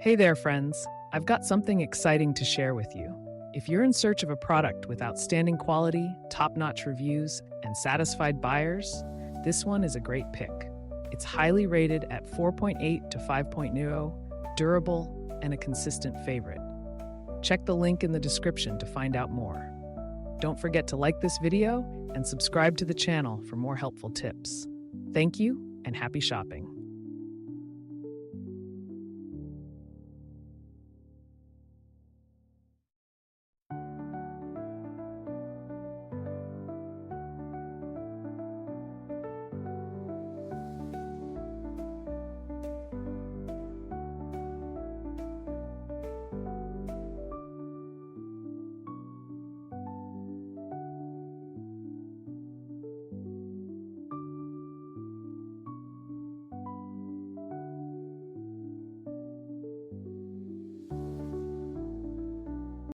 Hey there, friends. I've got something exciting to share with you. If you're in search of a product with outstanding quality, top-notch reviews, and satisfied buyers, this one is a great pick. It's highly rated at 4.8 to 5.0, durable, and a consistent favorite. Check the link in the description to find out more. Don't forget to like this video and subscribe to the channel for more helpful tips. Thank you and happy shopping.